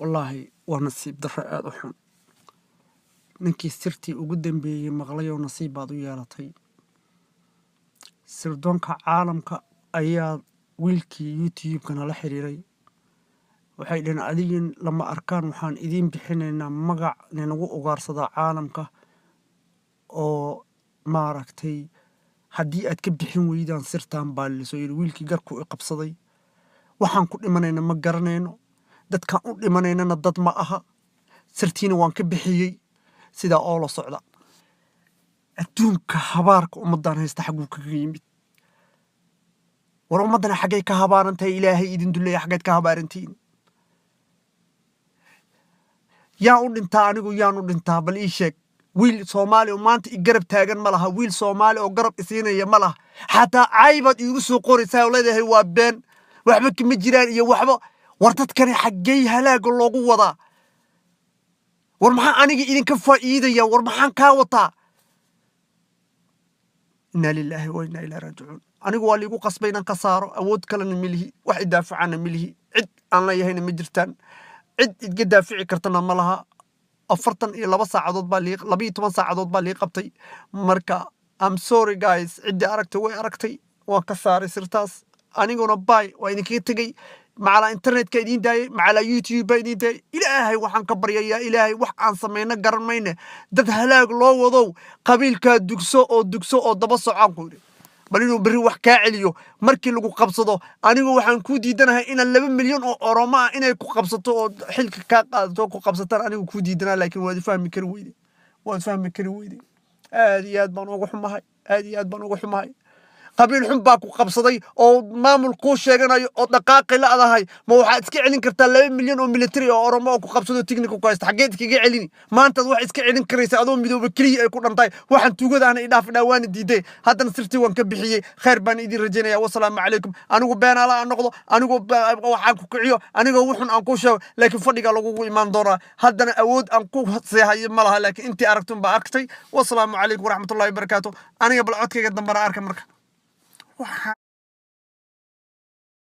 والله ونصيب درا أحن ninkii sirtii ugu dambeeyay maqlay oo nasiib baad u yeelatay sirdoonka caalamka ayaa wiilkii YouTube-kana la xiriiray waxay dhaheen adigin lama arkaan waxaan idin bixinaynaa magac nagu ugaarsada caalamka oo maaragtay haddii aad ka bixin weydaan sirtaan baa la soo yiri wiilkii garku i qabsaday waxaan ku dhimanayna ma garanayno dadka u dhimanaynana dad ma aha sirtiina waan ka bixiyay sida oo la socda adduunka habaarka ummadan haysta xaguu kaga yimid war ummadana xagay ka habaarantahay ilaahay idin duleeya xagayd ka habaarantiin yaa u dhintaa anigu yaan u dhintaa bal ii sheeg wiil Soomaali oo maanta i garab taagan ma laha wiil Soomaali oo garab isiinaya ma laha xataa caybad iigu soo qoraysaa leedahay waa been waxba kama jiraan iyo waxba war dadkani xagay halaaga loogu wadaa war maxaa aniga idinka faa'iidaya war maxaan ka wataa inna lillahi wa inna ilayhi raaji'uun anigu waa liigu qasbay inaan ka saaro awood kale milihi wax idaafacana milihi cid aan la yahayna ma jirtaan cid idga daafici kartana ma laha 42 saacadood baa 12 saacadood baa lii qabtay marka I'm sorry guys cid aragtay way aragtay waa ka saaray sirtaas aniguna bay waa idinka tagay معلا إنترنت كايدين داي معلا يوتيوب بايدين داي إلهي وحن كبر يا إلهي وحن سمينا قرن مينه دد هلاك لو وضو قبيل كدكسو أو دبصو عنكوري بلينو بري وح كاعليو مركي لو قبصدو أنيو وحن كودي دنا إن 11 مليون أوروما إن كو قبصتو حلك كاقادو كو قبصتان أنيو كودي دنا لكن وادي فهم كرويدي هادي بان ugu xumahay aad baan ugu xumahay qabiil xun baa ku qabsaday oo maamul ku sheeganayo oo dhaqaaqi la adahay ma waxa iska celin kartaa 2 milyan oo military oo Oromo ku qabsado technical ku haysta xageed iskaga celini maanta wax iska celin karaysa adoo midooba kaliya ay ku dhantay waxaan tuugadaana i dhaaf dhaawaan diiday haddana sirtii waan ka bixiyay khayr baan idin rajeenayaa wassalaamu calaykum anigu been ala aan noqdo anigu waxaan ku kiciyo anigu wuxun aan ku sheego laakiin fadhiga lagu imaan doona haddana awood aan ku seehay ma laha laakiin intii aragtun baa arktay wassalaamu calaykum waraxmatullaahi wabarakaatuh aniga bal codkayga dambana arka marka